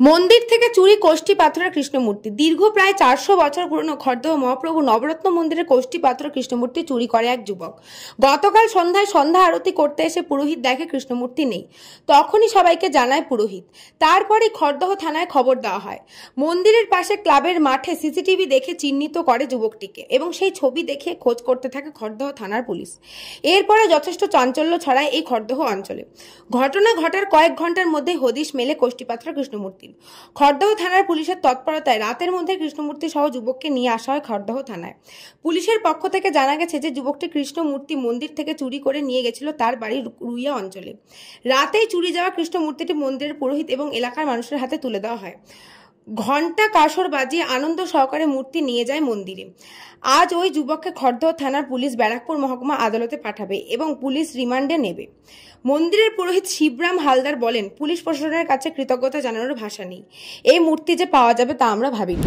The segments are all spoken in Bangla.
মন্দির থেকে চুরি কোষ্ঠী পাথরের কৃষ্ণমূর্তি। দীর্ঘ প্রায় 400 বছর পুরনো খড়দহ মহাপ্রভু নবরত্ন মন্দিরের কোষ্ঠী পাথর কৃষ্ণমূর্তি চুরি করে এক যুবক। গতকাল সন্ধ্যায় সন্ধ্যা আরতি করতে এসে পুরোহিত দেখে কৃষ্ণমূর্তি নেই। তখনই সবাইকে জানায় পুরোহিত। তারপরে খড়দহ থানায় খবর দেওয়া হয়। মন্দিরের পাশে ক্লাবের মাঠে সিসিটিভি দেখে চিহ্নিত করে যুবকটিকে এবং সেই ছবি দেখে খোঁজ করতে থাকে খড়দহ থানার পুলিশ। এরপরে যথেষ্ট চাঞ্চল্য ছড়ায় এই খড়দহ অঞ্চলে। ঘটনা ঘটার কয়েক ঘন্টার মধ্যে হদিশ মেলে কোষ্ঠী পাথর কৃষ্ণমূর্তি। খড়দহ থানার পুলিশের তৎপরতায় রাতের মধ্যে কৃষ্ণমূর্তি সহ যুবককে নিয়ে আসা হয় খড়দহ থানায়। পুলিশের পক্ষ থেকে জানা গেছে যে যুবকটি কৃষ্ণমূর্তি মন্দির থেকে চুরি করে নিয়ে গেছিল তার বাড়ি রুইয়া অঞ্চলে। রাতেই চুরি যাওয়া কৃষ্ণমূর্তিটি মন্দিরের পুরোহিত এবং এলাকার মানুষের হাতে তুলে দেওয়া হয়। ঘণ্টা কাসর বাজিয়ে আনন্দ সহকারে মূর্তি নিয়ে যায় মন্দিরে। আজ ওই যুবককে খড়দহ থানার পুলিশ ব্যারাকপুর মহকুমা আদালতে পাঠাবে এবং পুলিশ রিমান্ডে নেবে। মন্দিরের পুরোহিত শিবরাম হালদার বলেন, পুলিশ প্রশাসনের কাছে কৃতজ্ঞতা জানানোর ভাষা নেই। এই মূর্তি যে পাওয়া যাবে তা আমরা ভাবিনি।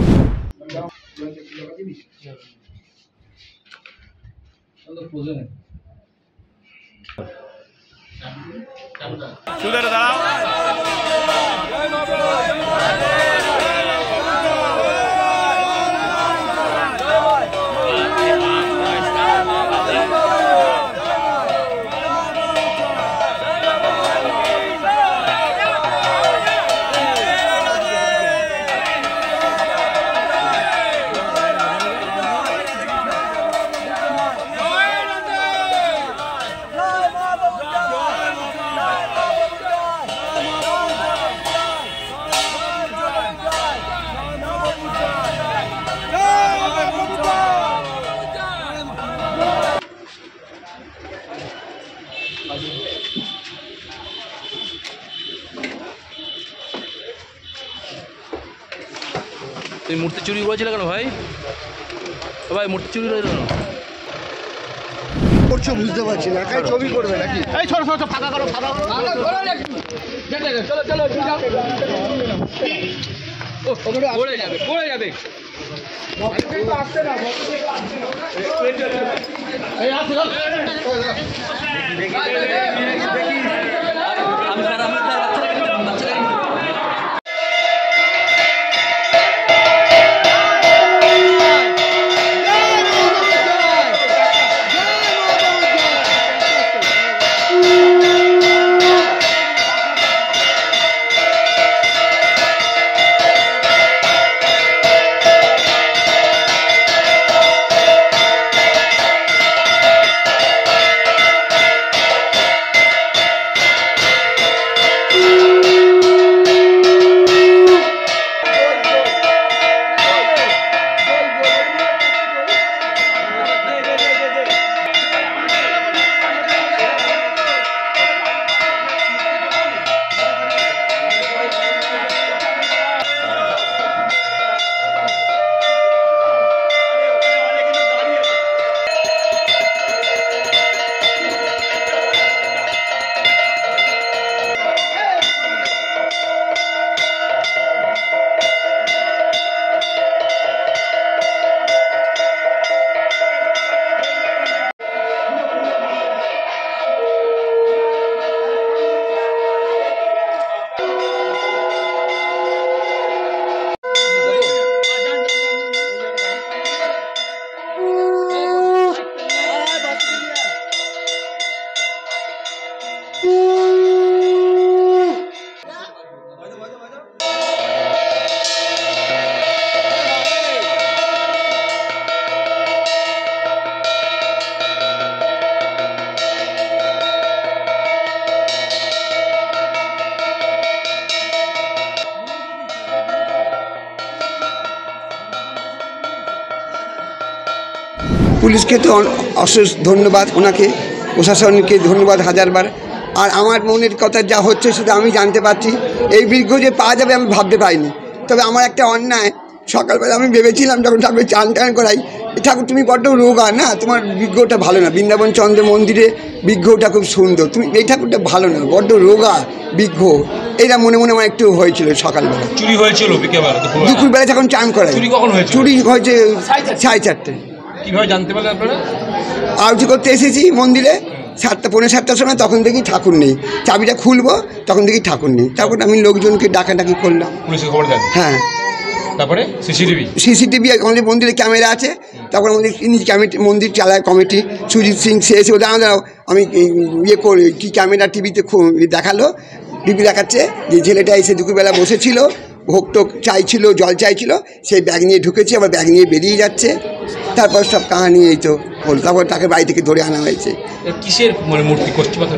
তুই মূর্তি চুরি করেছিল কেন ভাই? ভাই মূর্তি চুরি করেছিল কেন করছো বুঝতে পারছি না। কাই ছবি করবে নাকি? এই ছোট ছোট ফাঁকা করো, ফাঁকা করো। চলো চলো পড়ে যাবে পড়ে যাবে। এই আসো পুলিশকে তো অশেষ ধন্যবাদ, ওনাকে প্রশাসনকে ধন্যবাদ হাজারবার। আর আমার মনের কথা যা হচ্ছে সেটা আমি জানতে পারছি। এই বিগ্রহ যে পাওয়া যাবে আমি ভাবতে পারিনি। তবে আমার একটা অন্যায়, সকালবেলা আমি ভেবেছিলাম যখন ঠাকুর চান টান করাই, ঠাকুর তুমি বড্ড রোগা না, তোমার বিগ্রহটা ভালো না। বৃন্দাবন চন্দ্র মন্দিরে বিগ্রহটা খুব সুন্দর, তুমি এই ঠাকুরটা ভালো না, বড্ড রোগা বিগ্রহ। এটা মনে মনে আমার একটু হয়েছিল। সকালবেলা চুরি হয়েছিল, দুপুরবেলা যখন চান করাই। চুরি হয়েছে 4:30। কিভাবে জানতে পারলেন আপনারা? আরতি করতে এসেছি মন্দিরে, পৌনে 7টার সময়, তখন দেখি ঠাকুর নেই। চাবিটা খুলবো, তখন দেখি ঠাকুর নেই। তারপর আমি লোকজনকে ডাকাডাকি করলাম। পুলিশের খবর দেন? হ্যাঁ। তারপরে সিসিটিভি আমাদের মন্দিরে ক্যামেরা আছে। তারপর আমাদের মন্দির চালায় কমিটি, সুজিত সিং, সে এসে দাঁড়াও, আমি ইয়ে করি কি ক্যামেরা টিভিতে দেখালো, টিভি দেখাচ্ছে যে ছেলেটা এসে দুপুরবেলা বসেছিল, ভোগ টোক চাইছিল, জল চাইছিল, সেই ব্যাগ নিয়ে ঢুকেছে, আবার ব্যাগ নিয়ে বেরিয়ে যাচ্ছে। তারপর সব কাহানি এই তো হল। তারপর তাকে বাড়ি থেকে ধরে আনা হয়েছে। কিসের মানে মূর্তি?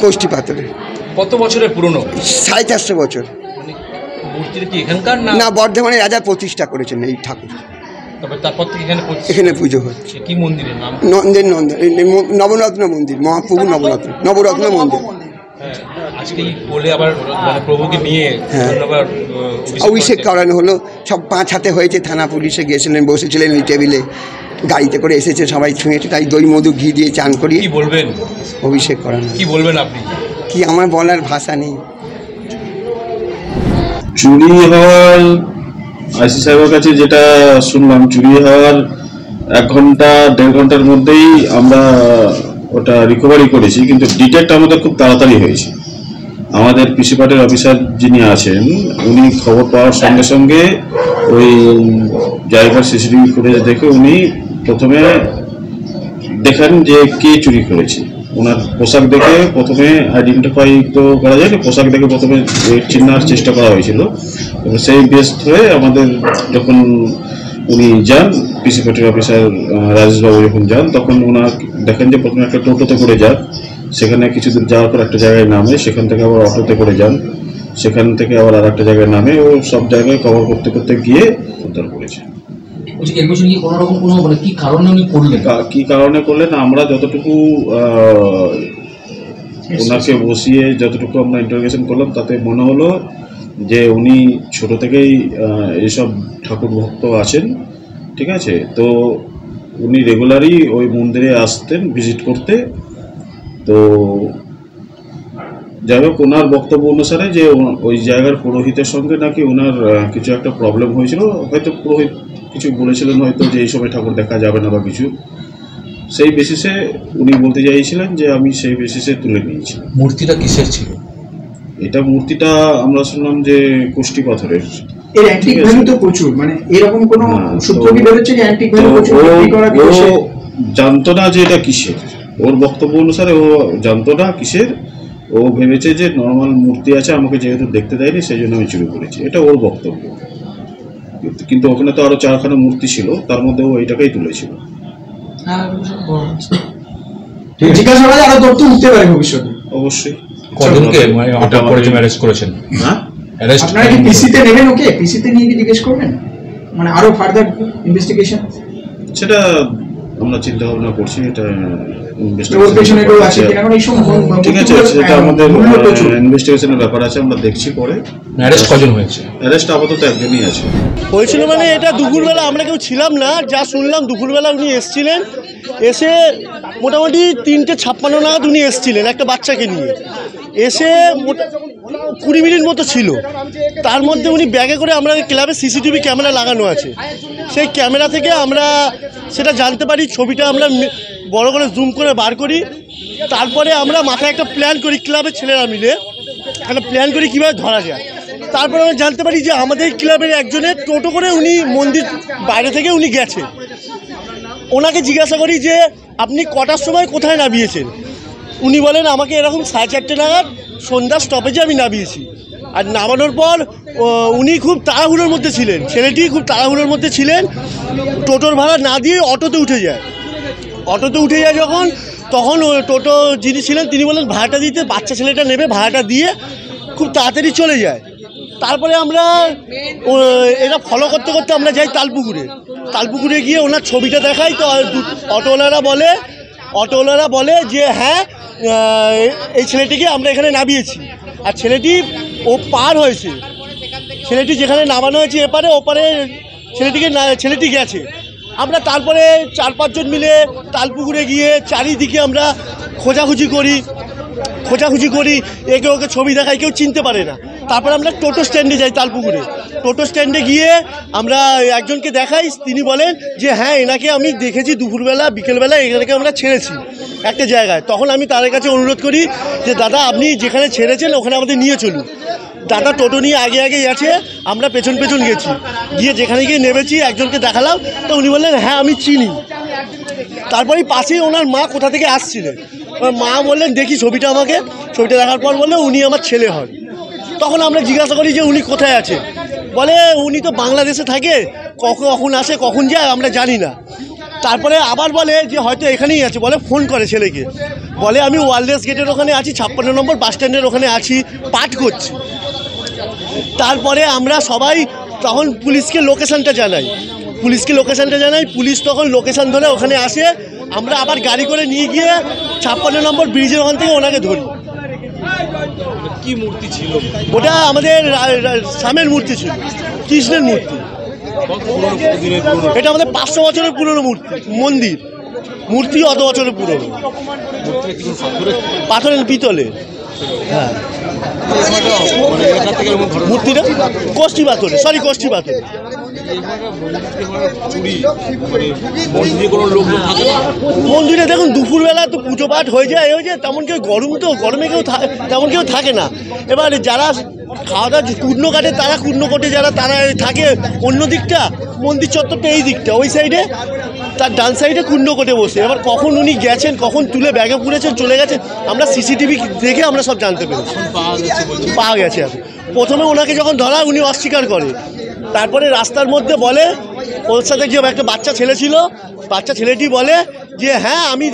কোষ্ঠী পাথরের। কত বছরের পুরনো? 450 বছর। মূর্তিটা কি এখানকার না, বর্ধমানে রাজা প্রতিষ্ঠা করেছেন এই ঠাকুর। তারপর থেকে এখানে পুজো হচ্ছে। কি মন্দিরের নাম? নবরত্ন মন্দির, মহাপ্রভু নবরত্ন মন্দির। আজকে বলে আবার মানে প্রভুকে নিয়ে অভিষেক করানো হলো। সব 5 হাতে হয়েছে। থানা পুলিশে গিয়েছিলেন, বসেছিলেন ওই টেবিলে, গাড়িতে করে এসেছে, সবাই ছুঁয়েছে। তাই দই মধু ঘি দিয়ে চান করি। কি বলবেন? অভিষেক করানো। কি বলবেন আপনি? কি আমার বলার ভাষা নেই। চুরি হওয়ার আইসি সাহেবের কাছে যেটা শুনলাম, চুরি হওয়ার 1 ঘন্টা 1.5 ঘন্টার মধ্যেই আমরা ওটা রিকভারি করেছি, কিন্তু ডিটেক্ট আমাদের খুব তাড়াতাড়ি হয়েছে। আমাদের পিসি পার্টির অফিসার যিনি আছেন, উনি খবর পাওয়ার সঙ্গে সঙ্গে ওই জায়গার সিসিটিভি ফুটেজ দেখে উনি প্রথমে দেখেন যে কে চুরি করেছে। ওনার পোশাক দেখে প্রথমে আইডেন্টিফাই তো করা যায় না, পোশাক দেখে প্রথমে চিনার চেষ্টা করা হয়েছিল। এবং সেই বেস্ট হয়ে আমাদের যখন উনি যান, পিসি পার্টির অফিসার রাজেশবাবু যখন যান, তখন ওনার দেখেন যে প্রথমে একটা টোটোতে করে যান, সেখানে কিছু দূর যাওয়ার পর একটা জায়গায় নামে, সেখান থেকে আবার অটোতে করে যান, সেখান থেকে আবার আর একটা জায়গায় নামে, ও সব জায়গায় কভার করতে করতে গিয়ে উদ্ধার করেছে। কি কারণে করলেন আমরা যতটুকু ওনাকে বসিয়ে যতটুকু আমরা ইন্টারোগেশন করলাম, তাতে মনে হলো যে উনি ছোট থেকেই এইসব ঠাকুর ভক্ত আছেন, ঠিক আছে। তো উনি রেগুলারই ওই মন্দিরে আসতেন ভিজিট করতে। তো যাই হোক, ওনার বক্তব্য অনুসারে যে ওই জায়গার পুরোহিতের সঙ্গে নাকি ওনার কিছু একটা প্রবলেম হয়েছিল, হয়তো পুরোহিত কিছু বলেছিলেন হয়তো যে এই সময় ঠাকুর দেখা যাবে না বা কিছু, সেই বেসিসে উনি বলতে চাইছিলেন যে আমি সেই বেসিসে তুলে নিয়েছি। মূর্তিটা কিসের ছিল? এটা মূর্তিটা আমরা শুনলাম যে কোষ্ঠী পাথরের। এর অ্যান্টিক ভ্যালু তো প্রচুর, মানে এরকম কোন সূত্র কি বেরোচ্ছে যে অ্যান্টিক ভ্যালু প্রচুর বিক্রি করা? ও জানতো না যে এটা কিসের। ওর বক্তব্য অনুসারে ও জানতো না কিসের। ও ভেবেছে যে নর্মাল মূর্তি আছে, আমাকে যেহেতু দেখতে দেয়নি সেই জন্য আমি চুরি করেছি, এটা ওর বক্তব্য। কিন্তু ওখানে তো আরো 4খানা মূর্তি ছিল, তার মধ্যে ও এইটাকেই তুলেছিল। জিজ্ঞাসাবাদে আরো তথ্য উঠতে পারে ভবিষ্যতে। অবশ্যই। কজনকে মানে আটক করেছেন, অ্যারেস্ট করেছেন? হ্যাঁ, আপনারা কি পিসিতে নেবেন? ওকে পিসিতে নিয়ে কি জিজ্ঞেস করবেন, মানে আরো ফার্দার ইনভেস্টিগেশন? সেটা আমরা চিন্তা ভাবনা করছি। এটা ঠিক আছে, সেটা আমাদের ইনভেস্টিগেশনের ব্যাপার আছে, আমরা দেখছি পরে। অ্যারেস্ট কজন হয়েছে? অ্যারেস্ট আপাতত একজনই আছে। হয়েছিল মানে এটা দুপুরবেলা, আমরা কেউ ছিলাম না, যা শুনলাম দুপুরবেলা উনি এসছিলেন, এসে মোটামুটি 3:56 নাগাদ উনি এসছিলেন একটা বাচ্চাকে নিয়ে। এসে 20 মিনিট মতো ছিল। তার মধ্যে উনি ব্যাগে করে, আমরা ক্লাবে সিসিটিভি ক্যামেরা লাগানো আছে, সেই ক্যামেরা থেকে আমরা সেটা জানতে পারি। ছবিটা আমরা বড় করে জুম করে বার করি। তারপরে আমরা মাথায় একটা প্ল্যান করি, ক্লাবের ছেলেরা মিলে একটা প্ল্যান করি কীভাবে ধরা যায়। তারপরে আমরা জানতে পারি যে আমাদের ক্লাবের একজনের টোটো করে উনি মন্দির বাইরে থেকে উনি গেছে। ওনাকে জিজ্ঞাসা করি যে আপনি কটার সময় কোথায় নামিয়েছেন? উনি বলেন আমাকে এরকম 4:30 নাগাদ সন্ধ্যা স্টপেজে আমি নামিয়েছি। আর নামানোর পর উনি খুব তাড়াহুড়োর মধ্যে ছিলেন, ছেলেটি খুব তাড়াহুড়োর মধ্যে ছিলেন, টোটোর ভাড়া না দিয়ে অটোতে উঠে যায়। যখন তখন টোটো যিনি ছিলেন তিনি বলেন ভাড়াটা দিতে, বাচ্চা ছেলেটা নেবে, ভাড়াটা দিয়ে খুব তাড়াতাড়ি চলে যায়। তারপরে আমরা এটা ফলো করতে করতে আমরা যাই তালপুকুরে গিয়ে ওনার ছবিটা দেখাই। তো অটোওয়ালারা বলে যে হ্যাঁ এই ছেলেটিকে আমরা এখানে নামিয়েছি। আর ছেলেটি ও পার হয়েছে, ছেলেটি যেখানে নামানো হয়েছে এপারে ওপারে ছেলেটি গেছে। আমরা তারপরে 4-5 জন মিলে তালপুকুরে গিয়ে চারিদিকে আমরা খোঁজাখুঁজি করি, একে ওকে ছবি দেখাই, কেউ চিনতে পারে না। তারপরে আমরা টোটো স্ট্যান্ডে যাই তালপুকুরে। টোটো স্ট্যান্ডে গিয়ে আমরা একজনকে দেখাই, তিনি বলেন যে হ্যাঁ এনাকে আমি দেখেছি দুপুরবেলা বিকেলবেলা এনাকে আমরা ছেড়েছি। একটা জায়গায়। তখন আমি তাদের কাছে অনুরোধ করি যে দাদা আপনি যেখানে ছেড়েছেন ওখানে আমাদের নিয়ে চলুন। দাদা টোটো নিয়ে আগে আগে গেছে, আমরা পেছন পেছন গেছি, গিয়ে যেখানে গিয়ে নেমেছি একজনকে দেখালাম, তো উনি বললেন হ্যাঁ আমি চিনি। তারপরে পাশেই ওনার মা কোথা থেকে আসছিলেন, মা বললেন দেখি ছবিটা, আমাকে ছবিটা দেখার পর বললেন উনি আমার ছেলে হন। তখন আমরা জিজ্ঞাসা করি যে উনি কোথায় আছে, বলে উনি তো বাংলাদেশে থাকে, কখন আসে কখন যায় আমরা জানি না। তারপরে আবার বলে যে হয়তো এখানেই আছে, বলে ফোন করে ছেলেকে, বলে আমি ওয়ারলেস গেটের ওখানে আছি, 56 নম্বর বাস স্ট্যান্ডের ওখানে আছি, পাঠ করছি। তারপরে আমরা সবাই তখন পুলিশকে লোকেশানটা জানাই, পুলিশ তখন লোকেশান ধরে ওখানে আসে। আমরা আবার গাড়ি করে নিয়ে গিয়ে 56 নম্বর ব্রিজের ওখান থেকে ওনাকে ধরি। কি মূর্তি ছিল? ওটা আমাদের স্বামীর মূর্তি ছিল, কৃষ্ণের মূর্তি। এটা আমাদের 500 বছরের পুরনো মূর্তি অত বছরের পুরনো, পাথরের পিতলে। হ্যাঁ, মূর্তিটা কোষ্ঠী পাথর। মন্দিরে দেখুন দুপুরবেলা তো পুজো পাঠ হয়ে যায়, তেমন কেউ গরমে তেমন কেউ থাকে না। এবার যারা খাওয়া দাওয়া কুর্ণ কাটে তারা কুর্ণ কোটে, যারা তারা থাকে অন্য দিকটা, মন্দির চত্বরটা এই দিকটা, ওই সাইডে তার ডান সাইডে কুর্ণ কোটে বসে। এবার কখন উনি গেছেন, কখন তুলে ব্যাগে পুরেছেন চলে গেছেন, আমরা সিসিটিভি দেখে আমরা সব জানতে পেরেছি, পাওয়া গেছে। প্রথমে ওনাকে যখন ধরা উনি অস্বীকার করে, তারপরে রাস্তার মধ্যে বলে, ওর সাথে যে একটা বাচ্চা ছেলে ছিল, বাচ্চা ছেলেটি বলে যে হ্যাঁ আমি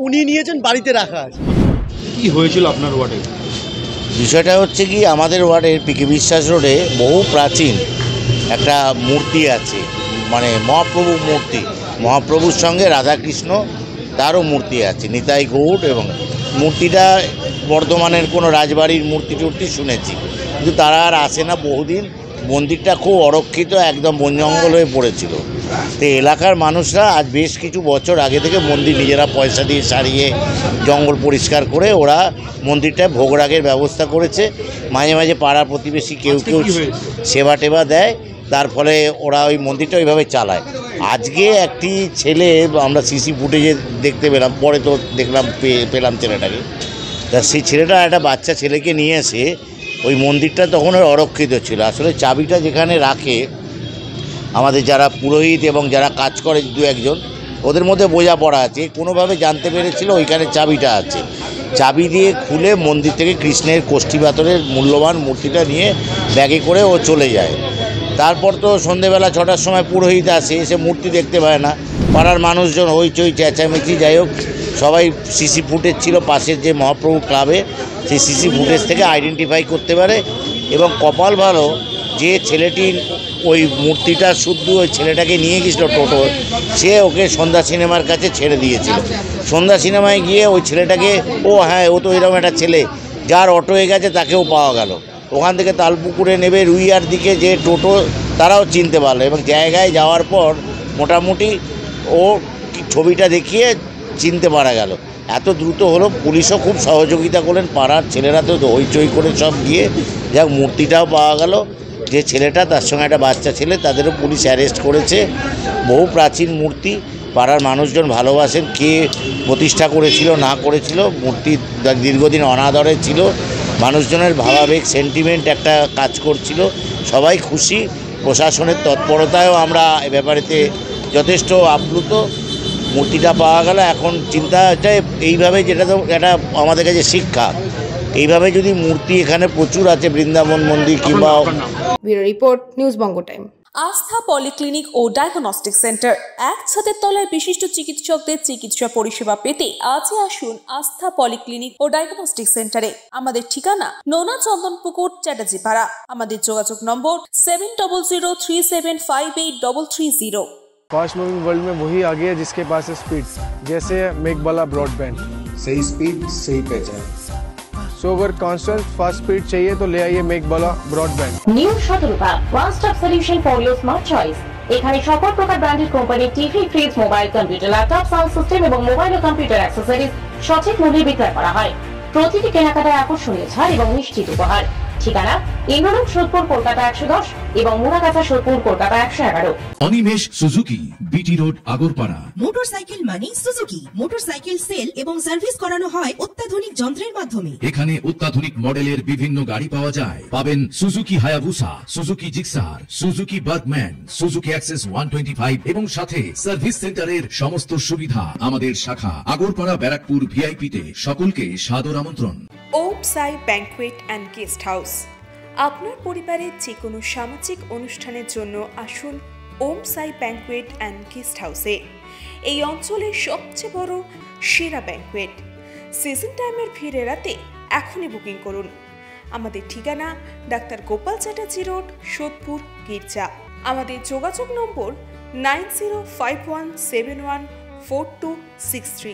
উনি নিয়েছেন, বাড়িতে রাখা আছে। কি হয়েছিল আপনার ওয়ার্ডে? বিষয়টা হচ্ছে কি, আমাদের ওয়ার্ডের পিকে বিশ্বাস রোডে বহু প্রাচীন একটা মূর্তি আছে, মানে মহাপ্রভু মূর্তি, মহাপ্রভুর সঙ্গে রাধাকৃষ্ণ তারও মূর্তি আছে, নিতাই গৌড়। এবং মূর্তিটা বর্ধমানের কোনো রাজবাড়ির মূর্তি টূর্তি শুনেছি, কিন্তু তারা আর আসে না বহুদিন। মন্দিরটা খুব অরক্ষিত, একদম বন জঙ্গল হয়ে পড়েছিল। তো এলাকার মানুষরা আজ বেশ কিছু বছর আগে থেকে মন্দির নিজেরা পয়সা দিয়ে সারিয়ে জঙ্গল পরিষ্কার করে ওরা মন্দিরটায় ভোগরাগের ব্যবস্থা করেছে। মাঝে মাঝে পাড়া প্রতিবেশী কেউ সেবা টেবা দেয়, তার ফলে ওরা ওই মন্দিরটা ওইভাবে চালায়। আজকে একটি ছেলে আমরা সিসি ফুটেজে দেখতে পেলাম, পরে তো পেলাম ছেলেটাকে। তা সেই ছেলেটা একটা বাচ্চা ছেলেকে নিয়ে এসে ওই মন্দিরটা তখন অরক্ষিত ছিল। আসলে চাবিটা যেখানে রাখে আমাদের যারা পুরোহিত এবং যারা কাজ করে দু একজন, ওদের মধ্যে বোঝাপড়া আছে, কোনোভাবে জানতে পেরেছিল ওইখানে চাবিটা আছে। চাবি দিয়ে খুলে মন্দির থেকে কৃষ্ণের কোষ্ঠী পাথরের মূল্যবান মূর্তিটা নিয়ে ব্যাগে করে ও চলে যায়। তারপর তো সন্ধেবেলা 6টার সময় পুরোহিত আসে, এসে মূর্তি দেখতে পায় না। পাড়ার মানুষজন হইচই চেঁচামেচি, যাই হোক সবাই সিসি ফুটেজ ছিল পাশের যে মহাপ্রভু ক্লাবে, সেই সিসি ফুটেজ থেকে আইডেন্টিফাই করতে পারে। এবং কপাল ভালো যে ছেলেটি ওই মূর্তিটা শুদ্ধ ওই ছেলেটাকে নিয়ে গেছিলো টোটো, সে ওকে সন্ধ্যা সিনেমার কাছে ছেড়ে দিয়েছিল। সন্ধ্যা সিনেমায় গিয়ে ওই ছেলেটাকে, ও তো এরকম একটা ছেলে যার অটো হয়ে গেছে, তাকেও পাওয়া গেল। ওখান থেকে তালপুকুরে নেবে রুইয়ার দিকে যে টোটো, তারাও চিনতে পারলো। এবং জায়গায় যাওয়ার পর মোটামুটি ও ছবিটা দেখিয়ে চিনতে পারা গেল। এত দ্রুত হলো, পুলিশও খুব সহযোগিতা করলেন, পাড়ার ছেলেরা তো হইচই করে সব গিয়ে যাক মূর্তিটাও পাওয়া গেল। যে ছেলেটা তার সঙ্গে একটা বাচ্চা ছেলে, তাদেরও পুলিশ অ্যারেস্ট করেছে। বহু প্রাচীন মূর্তি, পাড়ার মানুষজন ভালোবাসেন, কে প্রতিষ্ঠা করেছিল না করেছিল, মূর্তি দীর্ঘদিন অনাদরে ছিল, মানুষজনের ভাবাবেগ সেন্টিমেন্ট একটা কাজ করছিল, সবাই খুশি। প্রশাসনের তৎপরতায়ও আমরা এ ব্যাপারেতে যথেষ্ট আপ্লুত। মূর্তিটা পাওয়া গেল। এখন চিন্তা হচ্ছে এইভাবে, যেটা তো এটা আমাদের কাছে শিক্ষা, এইভাবে যদি মূর্তি এখানে প্রচুর আছে, বৃন্দাবন মন্দির কিংবা। ব্যুরো রিপোর্ট, নিউজ বঙ্গ টাইম। আস্থা পলিক্লিনিক ও ডায়াগনস্টিক সেন্টার, এক ছাদের তলায় বিশিষ্ট চিকিৎসকদের চিকিৎসা পরিষেবা পেতে আজই আসুন আস্থা পলিক্লিনিক ও ডায়াগনস্টিক সেন্টারে। আমাদের ঠিকানা নোনা চন্দনপুকুর, চ্যাটার্জিপাড়া। আমাদের যোগাযোগ নম্বর 7003758330। फास्ट मूविंग वर्ल्ड में वही आगे है जिसके पास है स्पीड, जैसे मेघबाला ब्रॉडबैंड। सही स्पीड, सही पहचान। सो अगर कांस्टेंट फास्ट स्पीड चाहिए तो ले आइए Meghbala broadband. New Sadarupa one stop solution for your smart choice. এখানে সকল প্রকার ব্র্যান্ডেড কোম্পানির TV, fridge, mobile, computer, laptop, sound system এবং মোবাইল ও কম্পিউটার অ্যাক্সেসরিজ সঠিক মূল্যে বিক্রয় করা হয়। প্রতিটি কেনাকাটায় আকর্ষণীয় ছাড় এবং নিশ্চিত উপহার। ঠিকানা ইন্দ্রলোক সোদপুর কলকাতা 110 এবং Muragachha Sodepur Kolkata 111। Animesh Suzuki, BT road, Agarpara. Motorcycle মানে সুজুকি। মোটরসাইকেল সেল এবং সার্ভিস করানো হয় অত্যাধুনিক যন্ত্রের মাধ্যমে। এখানে অত্যাধুনিক মডেলের বিভিন্ন গাড়ি পাওয়া যায়। পাবেন Suzuki Hayabusa, Suzuki Gixxer, Suzuki Bergman, Suzuki access 125 এবং সাথে সার্ভিস সেন্টারের সমস্ত সুবিধা। আমাদের শাখা আগরপাড়া ব্যারাকপুর ভিআইপি তে। সকলকে সাদর আমন্ত্রণ। ওম সাই ব্যাংকুয়েট অ্যান্ড গেস্ট হাউস। আপনার পরিবারের যে কোনো সামাজিক অনুষ্ঠানের জন্য আসুন ওম সাই ব্যাংকুয়েট অ্যান্ড গেস্ট হাউসে। এই অঞ্চলের সবচেয়ে বড় সেরা ব্যাংকুয়েট। সিজন টাইমের ভিড় এড়াতে এখনই বুকিং করুন। আমাদের ঠিকানা ডাক্তার গোপাল চ্যাটার্জি রোড, সোদপুর, গির্জা। আমাদের যোগাযোগ নম্বর 9051714263।